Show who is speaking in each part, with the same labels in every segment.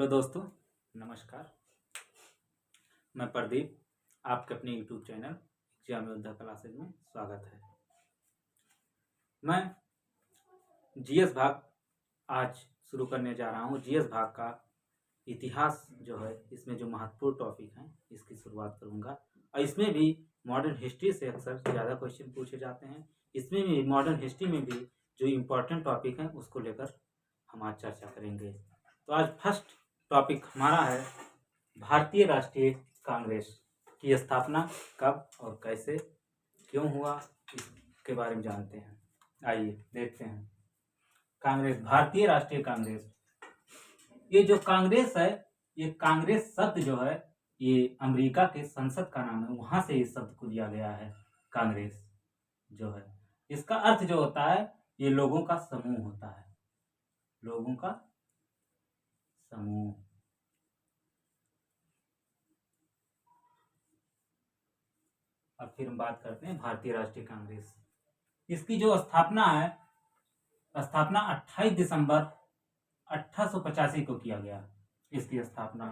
Speaker 1: Hello दोस्तों, नमस्कार। मैं प्रदीप, आपके अपने यूट्यूब चैनल एग्जाम योद्धा क्लासेज में स्वागत है। मैं जीएस भाग आज शुरू करने जा रहा हूँ। जीएस भाग का इतिहास जो है, इसमें जो महत्वपूर्ण टॉपिक हैं इसकी शुरुआत करूँगा। और इसमें भी मॉडर्न हिस्ट्री से अक्सर ज़्यादा क्वेश्चन पूछे जाते हैं। इसमें भी मॉडर्न हिस्ट्री में भी जो इम्पोर्टेंट टॉपिक हैं उसको लेकर हम आज चर्चा करेंगे। तो आज फर्स्ट टॉपिक हमारा है भारतीय राष्ट्रीय कांग्रेस की स्थापना कब और कैसे क्यों हुआ, इसके बारे में जानते हैं। आइए देखते हैं। कांग्रेस, भारतीय राष्ट्रीय कांग्रेस। ये जो कांग्रेस है, ये कांग्रेस शब्द जो है ये अमेरिका के संसद का नाम है, वहां से इस शब्द को दिया गया है। कांग्रेस जो है, इसका अर्थ जो होता है ये लोगों का समूह होता है, लोगों का समूह। अब फिर हम बात करते हैं भारतीय राष्ट्रीय कांग्रेस। इसकी जो स्थापना है, स्थापना 28 दिसंबर 1885 को किया गया, इसकी स्थापना।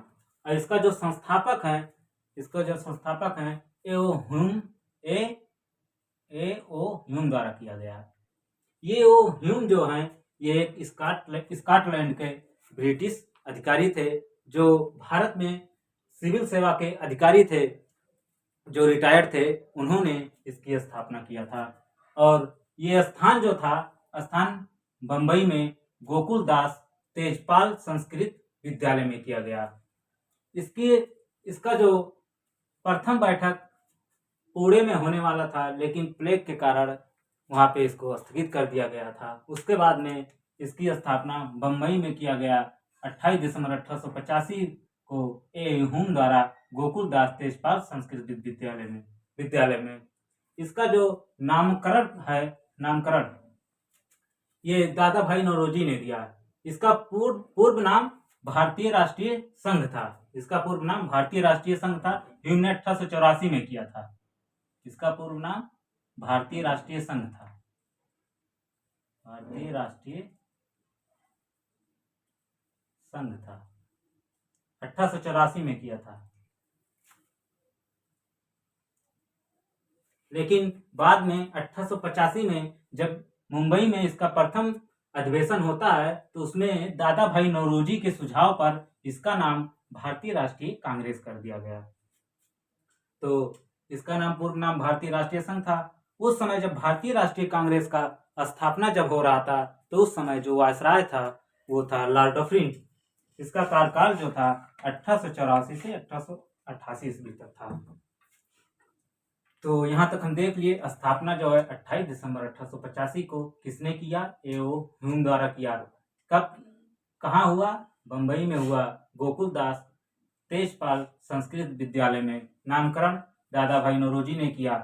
Speaker 1: और इसका जो संस्थापक है, ए ओ ह्यूम द्वारा किया गया। ये ओ ह्यूम जो है ये एक स्कॉटलैंड के ब्रिटिश अधिकारी थे, जो भारत में सिविल सेवा के अधिकारी थे, जो रिटायर्ड थे। उन्होंने इसकी स्थापना किया था। और ये स्थान जो था, स्थान बंबई में गोकुल दास तेजपाल संस्कृत विद्यालय में किया गया। इसका जो प्रथम बैठक पुणे में होने वाला था, लेकिन प्लेग के कारण वहां पे इसको स्थगित कर दिया गया था। उसके बाद में इसकी स्थापना बंबई में किया गया 28 दिसंबर 1885 को ए ह्यूम द्वारा गोकुल दास तेजपाल संस्कृत विद्यालय में। इसका जो नामकरण ये दादा भाई नौरोजी ने दिया। इसका पूर्व नाम भारतीय राष्ट्रीय संघ था। इसका पूर्व नाम भारतीय राष्ट्रीय संघ था। ह्यूम ने 1884 में किया था। इसका पूर्व नाम भारतीय राष्ट्रीय संघ था, भारतीय राष्ट्रीय संघ था। 1884 में किया था। लेकिन बाद में 1885 में जब मुंबई में इसका प्रथम अधिवेशन होता है, तो उसमें दादा भाई नौरोजी के सुझाव पर इसका नाम भारतीय राष्ट्रीय कांग्रेस कर दिया गया। तो इसका नाम, पूर्व नाम भारतीय राष्ट्रीय संघ था। उस समय जब भारतीय राष्ट्रीय कांग्रेस का स्थापना जब हो रहा था, तो उस समय जो वायसराय था वो था लॉर्ड डफरिन। इसका कार्यकाल जो था 1884 से 1888 ईस्वी तक था। तो यहाँ तक हम देख लिए। स्थापना जो है 28 दिसंबर 1885 को किसने किया? ए.ओ. ह्यूम द्वारा किया। कब, कहाँ हुआ? बंबई में हुआ, गोकुल दास तेजपाल संस्कृत विद्यालय में। नामकरण दादा भाई नौरोजी ने किया।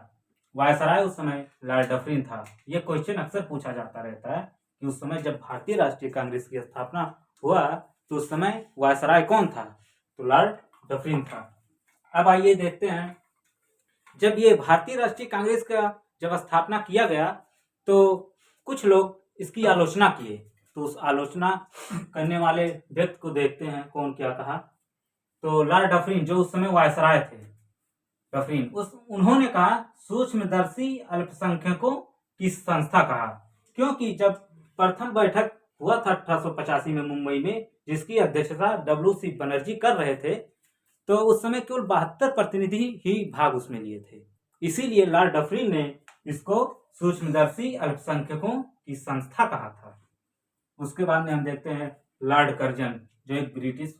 Speaker 1: वायसराय उस समय लॉर्ड डफरिन था। यह क्वेश्चन अक्सर पूछा जाता रहता है कि उस समय जब भारतीय राष्ट्रीय कांग्रेस की स्थापना हुआ तो उस समय वायसराय कौन था? तो लॉर्ड डफरिन था। अब आइए देखते हैं, जब ये भारतीय राष्ट्रीय कांग्रेस का जब स्थापना किया गया तो कुछ लोग इसकी आलोचना किए। तो उस आलोचना करने वाले व्यक्ति को देखते हैं कौन क्या कहा। तो लॉर्ड डफरिन, जो उस समय वायसराय थे, डफरिन, उन्होंने कहा सूक्ष्मदर्शी अल्पसंख्यकों की संस्था कहा, क्योंकि जब प्रथम बैठक हुआ था 1885 में मुंबई में, जिसकी अध्यक्षता डब्ल्यू.सी. बनर्जी कर रहे थे, तो उस समय केवल 72 प्रतिनिधि ही भाग उसमें लिए थे। इसीलिए लॉर्ड डफरिन ने इसको सूक्ष्मदर्शी अल्पसंख्यकों की संस्था कहा था। उसके बाद में हम देखते हैं लॉर्ड कर्जन, जो एक ब्रिटिश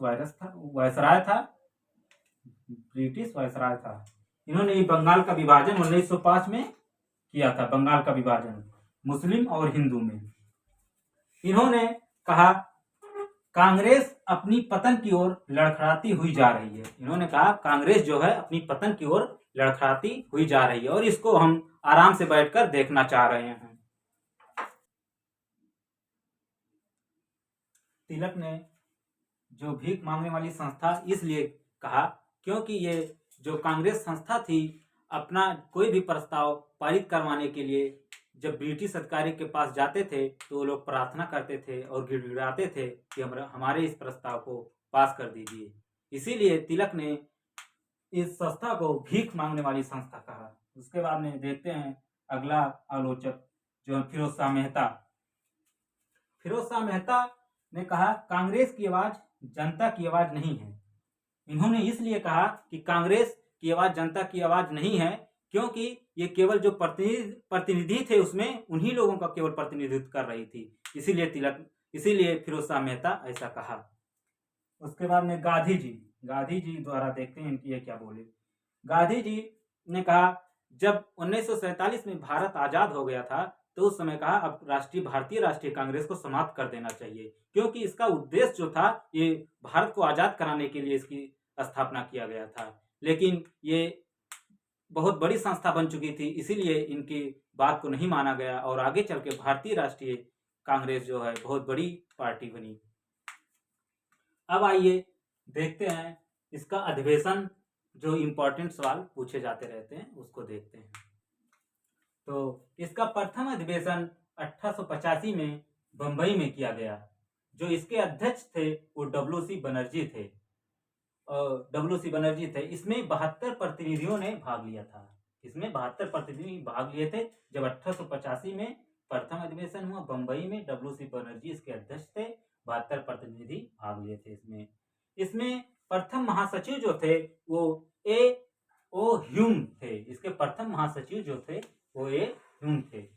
Speaker 1: वायसराय था। इन्होंने बंगाल का विभाजन 1905 में किया था। बंगाल का विभाजन मुस्लिम और हिंदू में। इन्होंने कहा कांग्रेस अपनी पतन की ओर लड़खड़ाती हुई जा रही है। इन्होंने कहा कांग्रेस जो है अपनी पतन की ओर लड़खड़ाती हुई जा रही है और इसको हम आराम से बैठकर देखना चाह रहे हैं। तिलक ने जो भीख मांगने वाली संस्था इसलिए कहा क्योंकि ये जो कांग्रेस संस्था थी, अपना कोई भी प्रस्ताव पारित करवाने के लिए जब ब्रिटिश अधिकारी के पास जाते थे तो वो लोग प्रार्थना करते थे और गिड़गिड़ाते थे कि हमारे इस प्रस्ताव को पास कर दीजिए। इसीलिए तिलक ने इस संस्था को भीख मांगने वाली संस्था कहा। उसके बाद में देखते हैं अगला आलोचक जो है फिरोज शाह मेहता। फिरोज शाह मेहता ने कहा कांग्रेस की आवाज जनता की आवाज नहीं है। इन्होंने इसलिए कहा कि कांग्रेस की आवाज जनता की आवाज नहीं है क्योंकि ये केवल जो प्रतिनिधि थे उसमें उन्हीं लोगों का केवल प्रतिनिधित्व कर रही थी। इसीलिए फिरोज शाह मेहता ऐसा कहा। उसके बाद में गांधी जी द्वारा देखते हैं इनकी ये क्या बोले। गांधी जी ने कहा जब 1947 में भारत आजाद हो गया था तो उस समय कहा अब भारतीय राष्ट्रीय कांग्रेस को समाप्त कर देना चाहिए क्योंकि इसका उद्देश्य जो था ये भारत को आजाद कराने के लिए इसकी स्थापना किया गया था, लेकिन ये बहुत बड़ी संस्था बन चुकी थी इसीलिए इनकी बात को नहीं माना गया और आगे चल के भारतीय राष्ट्रीय कांग्रेस जो है बहुत बड़ी पार्टी बनी। अब आइए देखते हैं इसका अधिवेशन, जो इम्पोर्टेंट सवाल पूछे जाते रहते हैं उसको देखते हैं। तो इसका प्रथम अधिवेशन 1885 में बंबई में किया गया। जो इसके अध्यक्ष थे वो डब्ल्यू.सी. बनर्जी थे। इसमें 72 प्रतिनिधियों ने भाग लिया था। इसमें 72 प्रतिनिधि भाग लिए थे। जब 1885 में प्रथम अधिवेशन हुआ बंबई में, डब्ल्यू.सी. बनर्जी इसके अध्यक्ष थे। 72 प्रतिनिधि भाग लिए थे इसमें प्रथम महासचिव जो थे वो ए.ओ. ह्यूम थे। इसके प्रथम महासचिव जो थे वो ह्यूम थे।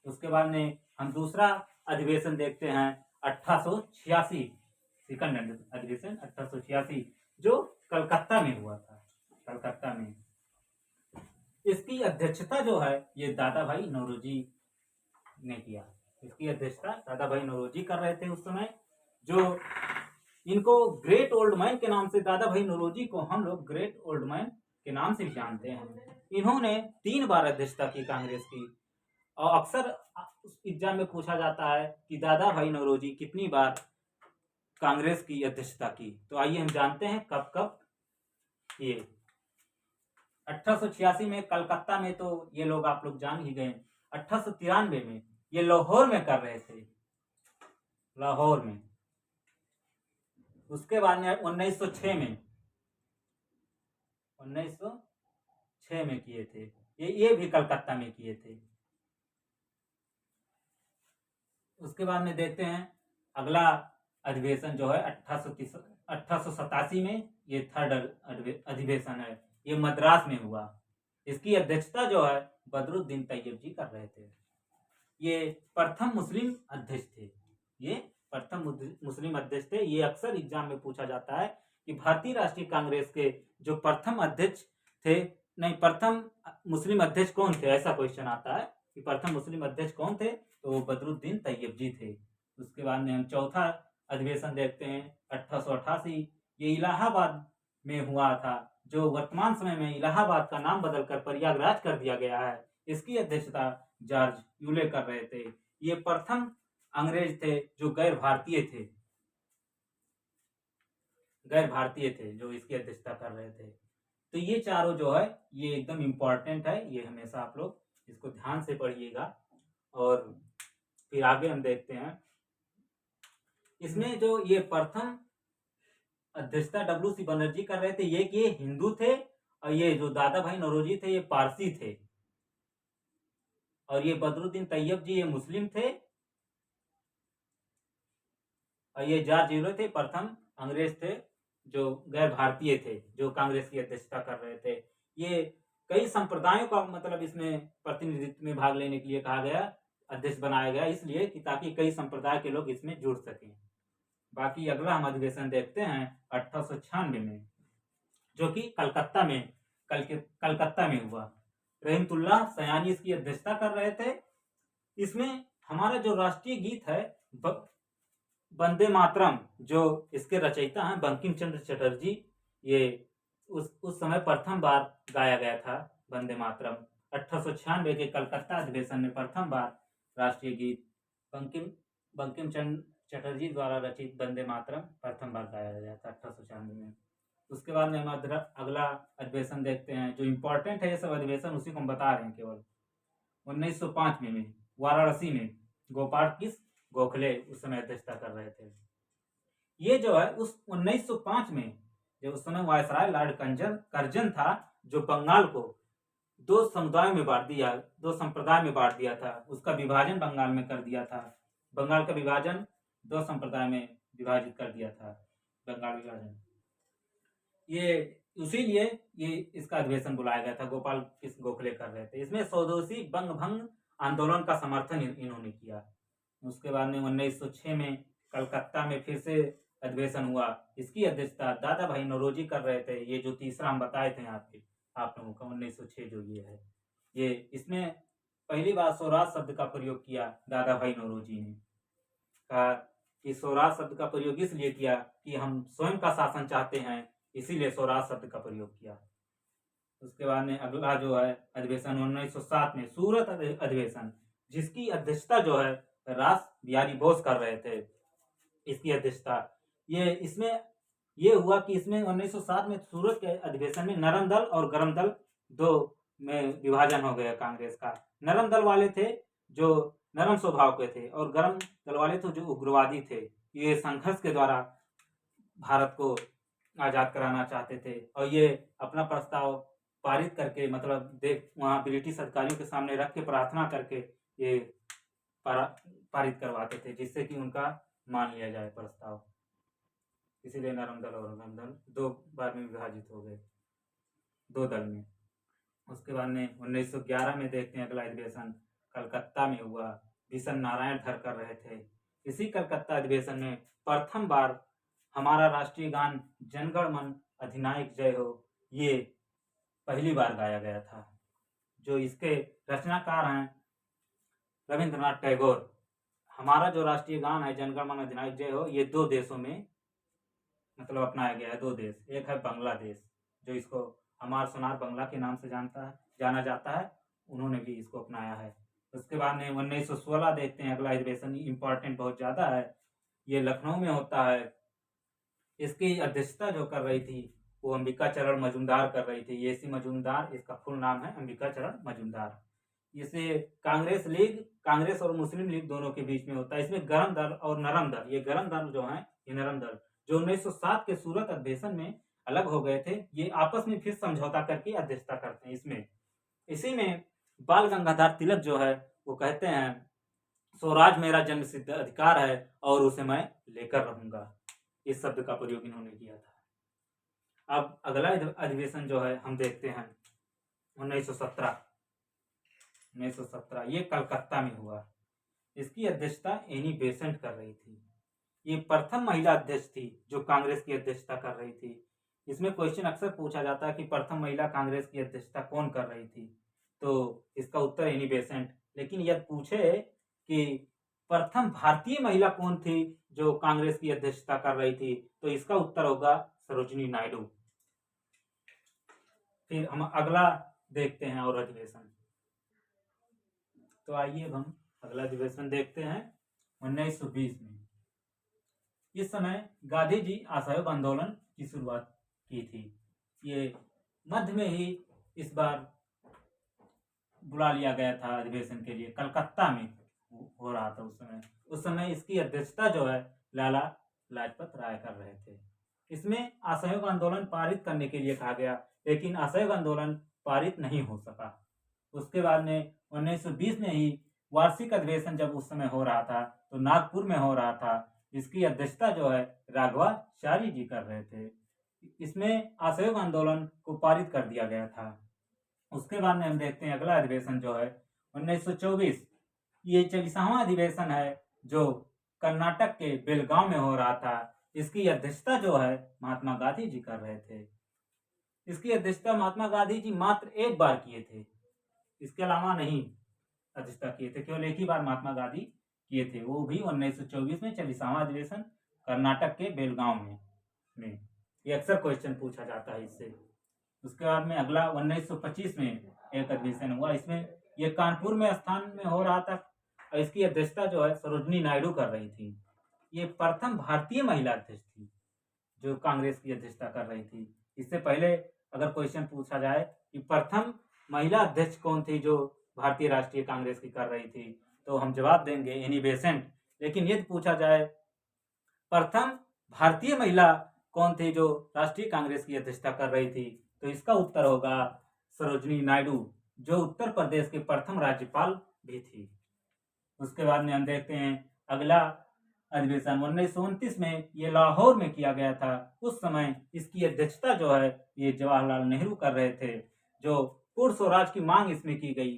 Speaker 1: उसके बाद में हम दूसरा अधिवेशन देखते हैं 1886, सेकंड अधिवेशन 1886 जो कलकत्ता में हुआ था। कलकत्ता में इसकी अध्यक्षता जो है ये दादा भाई नौरोजी ने किया। इसकी अध्यक्षता दादा भाई नौरोजी कर रहे थे उस समय। जो इनको ग्रेट ओल्ड मैन के नाम से, दादा भाई नौरोजी को हम लोग ग्रेट ओल्ड मैन के नाम से भी जानते हैं। इन्होंने 3 बार अध्यक्षता की कांग्रेस की और अक्सर एग्जाम में पूछा जाता है कि दादा भाई नौरोजी कितनी बार कांग्रेस की अध्यक्षता की। तो आइए हम जानते हैं कब कब किए। 1886 में कलकत्ता में तो ये लोग आप लोग जान ही गए। 1893 में ये लाहौर में कर रहे थे, लाहौर में। उसके बाद में 1906 में किए थे। ये भी कलकत्ता में किए थे। उसके बाद में देखते हैं अगला अधिवेशन जो है 1887 में, ये थर्ड अधिवेशन है। ये मद्रास में हुआ। इसकी अध्यक्षता जो है बदरुद्दीन तैयब जी कर रहे थे। ये प्रथम मुस्लिम अध्यक्ष थे। ये अक्सर एग्जाम में पूछा जाता है कि भारतीय राष्ट्रीय कांग्रेस के जो प्रथम अध्यक्ष थे, नहीं, प्रथम मुस्लिम अध्यक्ष कौन थे, ऐसा क्वेश्चन आता है कि प्रथम मुस्लिम अध्यक्ष कौन थे, तो वो बदरुद्दीन तैयब जी थे। उसके बाद में हम चौथा अधिवेशन देखते हैं 1888। ये इलाहाबाद में हुआ था, जो वर्तमान समय में इलाहाबाद का नाम बदलकर प्रयागराज कर दिया गया है। इसकी अध्यक्षता जॉर्ज यूले कर रहे थे। ये प्रथम अंग्रेज थे जो गैर भारतीय थे जो इसकी अध्यक्षता कर रहे थे। तो ये चारों जो है ये एकदम इम्पोर्टेंट है, ये हमेशा आप लोग इसको ध्यान से पढ़िएगा। और फिर आगे हम देखते हैं इसमें जो ये प्रथम अध्यक्षता डब्ल्यू.सी. बनर्जी कर रहे थे, ये हिंदू थे और ये जो दादा भाई नौरोजी थे ये पारसी थे और ये बदरुद्दीन तैयब जी ये मुस्लिम थे और ये जॉर्ज यूले थे, प्रथम अंग्रेज थे जो गैर भारतीय थे, जो कांग्रेस की अध्यक्षता कर रहे थे। ये कई संप्रदायों का मतलब इसमें प्रतिनिधित्व में भाग लेने के लिए कहा गया, अध्यक्ष बनाया गया इसलिए कि ताकि कई संप्रदाय के लोग इसमें जुड़ सकें। बाकी अगला हम अधिवेशन देखते हैं 1896 में, जो कि कलकत्ता में हुआ। रहमतुल्लाह सयानी इसकी अध्यक्षता कर रहे थे। इसमें हमारा जो राष्ट्रीय गीत है वंदे मातरम, जो इसके रचयिता हैं बंकिम चंद्र चटर्जी, ये उस समय प्रथम बार गाया गया था वंदे मातरम। 1896 के कलकत्ता अधिवेशन में प्रथम बार राष्ट्रीय गीत बंकिम चंद्र चटर्जी द्वारा रचित वंदे मातरम प्रथम बार गाया गया था 1896 में। उसके बाद में हम अगला अधिवेशन देखते हैं जो इम्पोर्टेंट है। ये सब अधिवेशन उसी को हम बता रहे हैं केवल। 1905 में वाराणसी में गोपाल कृष्ण गोखले उस समय अध्यक्षता कर रहे थे। ये जो है उस 1905 में जो उस समय वायसराय लॉर्ड कर्जन था, जो बंगाल को दो समुदायों में बांट दिया, दो संप्रदाय में बांट दिया था, उसका विभाजन बंगाल में कर दिया था। बंगाल का विभाजन दो संप्रदाय में विभाजित कर दिया था, बंगाल विभाजन। ये इसीलिए ये इसका अधिवेशन बुलाया गया था, गोपाल कृष्ण गोखले कर रहे थे। इसमें स्वदेशी बंग भंग आंदोलन का समर्थन इन्होंने किया। उसके बाद में 1906 में कलकत्ता में फिर से अधिवेशन हुआ। इसकी अध्यक्षता दादा भाई नौरोजी कर रहे थे। ये जो तीसरा हम बताए थे आप लोगों का 1906 जो ये है, ये इसमें पहली बार स्वराज शब्द का प्रयोग किया दादा भाई नौरोजी ने। कहा कि स्वराज शब्द का प्रयोग इसलिए किया कि हम स्वयं का शासन चाहते हैं, इसीलिए स्वराज शब्द का प्रयोग किया। उसके बाद में अगला जो है अधिवेशन 1907 में सूरत अधिवेशन, जिसकी अध्यक्षता जो है रास बिहारी बोस कर रहे थे। इसकी अध्यक्षता इसमें ये हुआ कि इसमें 1907 में सूरत के अधिवेशन में नरम दल और गरम दल दो में विभाजन हो गया कांग्रेस का। नरम दल वाले थे जो नरम स्वभाव के थे, और गरम दल वाले थे जो उग्रवादी थे। ये संघर्ष के द्वारा भारत को आजाद कराना चाहते थे, और ये अपना प्रस्ताव पारित करके, मतलब वहाँ ब्रिटिश अधिकारियों के सामने रख के प्रार्थना करके ये पारित करवाते थे, जिससे कि उनका मान लिया जाए प्रस्ताव। इसीलिए नरम दल और गरम दल दो बार में विभाजित हो गए, दो दल में। उसके बाद में 1911 में देखते हैं अगला अधिवेशन कलकत्ता में हुआ। बिशन नारायण धर कर रहे थे। इसी कलकत्ता अधिवेशन में प्रथम बार हमारा राष्ट्रीय गान जनगण मन अधिनायक जय हो, ये पहली बार गाया गया था। जो इसके रचनाकार हैं रविंद्रनाथ टैगोर। हमारा जो राष्ट्रीय गान है जनगण मन अधिनायक जय हो, ये दो देशों में मतलब अपनाया गया है। दो देश, एक है बांग्लादेश जो इसको हमार सोनार बांग्ला के नाम से जाना जाता है, उन्होंने भी इसको अपनाया है। उसके बाद में 1916 देखते हैं अगला अधिवेशन, इंपॉर्टेंट बहुत ज़्यादा है। ये लखनऊ में होता है। इसकी अध्यक्षता जो कर रही थी वो अंबिका चरण मजूमदार कर रही थी। ये सी मजूमदार इसका फुल नाम है, अंबिका चरण मजूमदार। इसे कांग्रेस और मुस्लिम लीग दोनों के बीच में होता है। इसमें गरम दल और नरम दल, ये गरम दल जो है, ये नरम दल जो 1907 के सूरत अधिवेशन में अलग हो गए थे, ये आपस में फिर समझौता करके अध्यक्षता करते हैं। इसी में बाल गंगाधर तिलक जो है वो कहते हैं स्वराज मेरा जन्म सिद्ध अधिकार है और उसे मैं लेकर रहूंगा। इस शब्द का प्रयोग इन्होंने किया था। अब अगला अधिवेशन जो है हम देखते हैं 1917। ये कलकत्ता में हुआ। इसकी अध्यक्षता एनी बेसेंट कर रही थी। ये प्रथम महिला अध्यक्ष थी जो कांग्रेस की अध्यक्षता कर रही थी। इसमें क्वेश्चन अक्सर पूछा जाता है कि प्रथम महिला कांग्रेस की अध्यक्षता कौन कर रही थी, तो इसका उत्तर एनी बेसेंट। लेकिन यह पूछे कि प्रथम भारतीय महिला कौन थी जो कांग्रेस की अध्यक्षता कर रही थी, तो इसका उत्तर होगा सरोजिनी नायडू। फिर हम अगला देखते हैं और अधिवेशन। तो आइए हम अगला अधिवेशन देखते हैं 1920 में। इस समय गांधी जी असहयोग आंदोलन की शुरुआत की थी। ये मध्य में ही इस बार बुला लिया गया था अधिवेशन के लिए। कलकत्ता में हो रहा था उस समय इसकी अध्यक्षता जो है लाला लाजपत राय कर रहे थे। इसमें असहयोग आंदोलन पारित करने के लिए कहा गया, लेकिन असहयोग आंदोलन पारित नहीं हो सका। उसके बाद में 1920 में ही वार्षिक अधिवेशन जब उस समय हो रहा था तो नागपुर में हो रहा था। इसकी अध्यक्षता जो है राघवाचारी जी कर रहे थे। इसमें असहयोग आंदोलन को पारित कर दिया गया था। उसके बाद में हम देखते हैं अगला अधिवेशन जो है 1924। ये 40वां अधिवेशन है जो कर्नाटक के बेलगांव में हो रहा था। इसकी अध्यक्षता जो है महात्मा गांधी जी कर रहे थे। इसकी अध्यक्षता महात्मा गांधी जी मात्र एक बार किए थे, इसके अलावा नहीं अध्यक्षता किए थे। केवल एक ही बार महात्मा गांधी किए थे, वो भी 1924 में 40वां अधिवेशन कर्नाटक के बेलगांव में। ये अक्सर क्वेश्चन पूछा जाता है इससे। उसके बाद में अगला 1925 में एक अधिवेशन हुआ। इसमें ये कानपुर में स्थान में हो रहा था और इसकी अध्यक्षता जो है सरोजिनी नायडू कर रही थी। ये प्रथम भारतीय महिला अध्यक्ष थी जो कांग्रेस की अध्यक्षता कर रही थी। इससे पहले अगर क्वेश्चन पूछा जाए कि प्रथम महिला अध्यक्ष कौन थी जो भारतीय राष्ट्रीय कांग्रेस की कर रही थी, तो हम जवाब देंगे एनी बेसेंट। लेकिन यदि पूछा जाए प्रथम भारतीय महिला कौन थी जो राष्ट्रीय कांग्रेस की अध्यक्षता कर रही थी? तो इसका उत्तर होगा सरोजनी नायडू, जो उत्तर प्रदेश के प्रथम राज्यपाल भी थी। उसके बाद में हम देखते हैं अगला अधिवेशन 1929 में ये लाहौर में किया गया था। उस समय इसकी अध्यक्षता जो है ये जवाहरलाल नेहरू कर रहे थे। जो पूर्ण स्वराज की मांग इसमें की गई,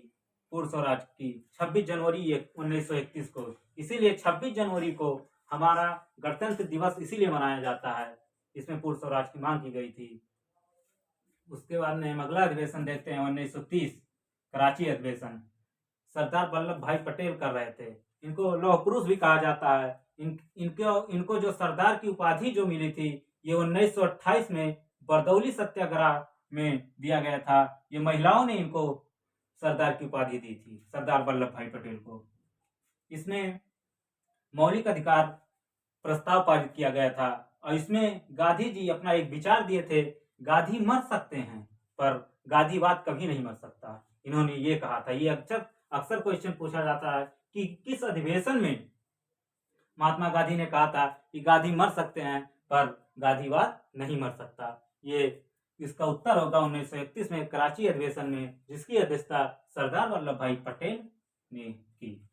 Speaker 1: पूर्ण स्वराज की 26 जनवरी 1931 को, इसीलिए 26 जनवरी को हमारा गणतंत्र दिवस इसीलिए मनाया जाता है। इसमें पूर्ण स्वराज की मांग की गई थी। उसके बाद में हम अगला अधिवेशन देखते हैं 1930 कराची अधिवेशन। सरदार वल्लभ भाई पटेल कर रहे थे। इनको लौह पुरुष भी कहा जाता है। इनको जो सरदार की उपाधि जो मिली थी ये 1928 में बरदौली सत्याग्रह में दिया गया था। ये महिलाओं ने इनको सरदार की उपाधि दी थी, सरदार वल्लभ भाई पटेल को। इसमें मौलिक अधिकार प्रस्ताव पारित किया गया था और इसमें गांधी जी अपना एक विचार दिए थे, गांधी मर सकते हैं पर गांधीवाद कभी नहीं मर सकता। इन्होंने ये कहा था। ये अक्सर क्वेश्चन पूछा जाता है कि किस अधिवेशन में महात्मा गांधी ने कहा था कि गांधी मर सकते हैं पर गांधीवाद नहीं मर सकता। ये इसका उत्तर होगा 1931 में कराची अधिवेशन में, जिसकी अध्यक्षता सरदार वल्लभ भाई पटेल ने की।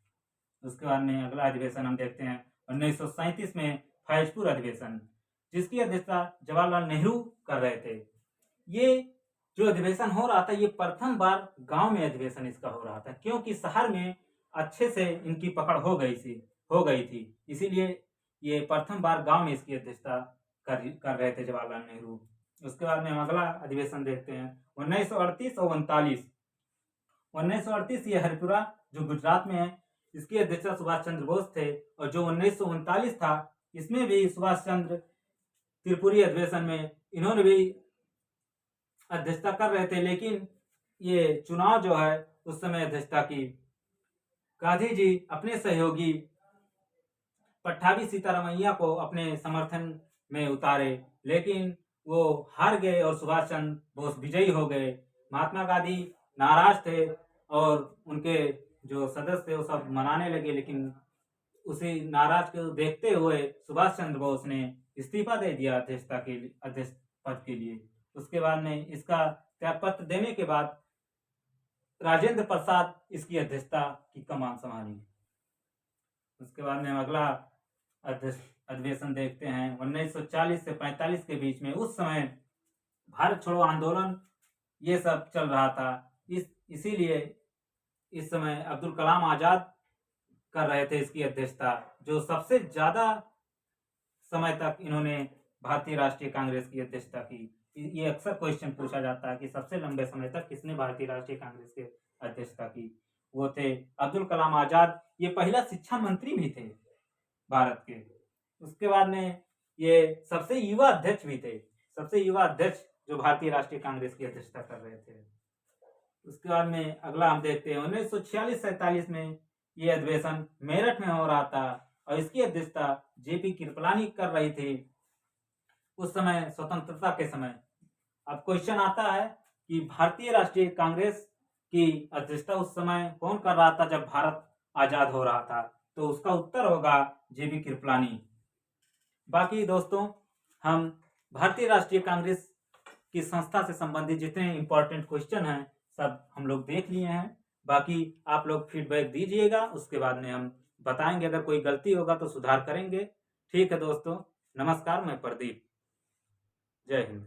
Speaker 1: उसके बाद में अगला अधिवेशन हम देखते हैं 1937 में फैजपुर अधिवेशन, जिसकी अध्यक्षता जवाहरलाल नेहरू कर रहे थे। ये जो अधिवेशन हो रहा था ये प्रथम बार गांव में अधिवेशन इसका हो रहा था, क्योंकि शहर में अच्छे से इनकी पकड़ हो गई थी। इसीलिए ये प्रथम बार गांव में इसकी अध्यक्षता कर रहे थे जवाहरलाल नेहरू। उसके बाद में हम अगला अधिवेशन देखते हैं 1938 और 39। 1938 ये हरिपुरा जो गुजरात में है, इसकी अध्यक्षता सुभाष चंद्र बोस थे। और जो 1939 था इसमें भी सुभाष चंद्र त्रिपुरी अधिवेशन में इन्होंने भी अध्यक्षता कर रहे थे, लेकिन ये चुनाव जो है उस समय अध्यक्षता की गांधी जी अपने सहयोगी पट्टाभी सीतारामैया को अपने समर्थन में उतारे, लेकिन वो हार गए और सुभाष चंद्र बोस विजयी हो गए। महात्मा गांधी नाराज थे और उनके जो सदस्य थे वो सब मनाने लगे, लेकिन उसी नाराज को देखते हुए सुभाष चंद्र बोस ने इस्तीफा दे दिया अध्यक्ष पद के लिए। उसके बाद में इसका त्यागपत्र देने के बाद राजेंद्र प्रसाद इसकी अध्यक्षता की कमान संभाली। उसके बाद में हम अगला अधिवेशन देखते हैं 1940 से 45 के बीच में। उस समय भारत छोड़ो आंदोलन ये सब चल रहा था। इसीलिए इस समय अब्दुल कलाम आजाद कर रहे थे इसकी अध्यक्षता, जो सबसे ज्यादा समय तक इन्होंने भारतीय राष्ट्रीय कांग्रेस की अध्यक्षता की। ये अक्सर क्वेश्चन पूछा जाता है कि सबसे लंबे समय तक किसने भारतीय राष्ट्रीय कांग्रेस की अध्यक्षता की। वो थे अब्दुल कलाम आजाद। ये पहला शिक्षा मंत्री भी थे भारत के। उसके बाद में ये सबसे युवा अध्यक्ष भी थे, सबसे युवा अध्यक्ष जो भारतीय राष्ट्रीय कांग्रेस की अध्यक्षता कर रहे थे। उसके बाद में अगला हम देखते हैं 1946-47 में ये अधिवेशन मेरठ में हो रहा था और इसकी अध्यक्षता जेपी कृपलानी कर रही थी उस समय, स्वतंत्रता के समय। अब क्वेश्चन आता है कि भारतीय राष्ट्रीय कांग्रेस की अध्यक्षता उस समय कौन कर रहा था जब भारत आजाद हो रहा था? तो उसका उत्तर होगा जेबी कृपलानी। बाकी दोस्तों, हम भारतीय राष्ट्रीय कांग्रेस की संस्था से संबंधित जितने इंपॉर्टेंट क्वेश्चन हैं सब हम लोग देख लिए हैं। बाकी आप लोग फीडबैक दीजिएगा, उसके बाद में हम बताएंगे। अगर कोई गलती होगा तो सुधार करेंगे। ठीक है दोस्तों, नमस्कार। मैं प्रदीप। जय हिंद।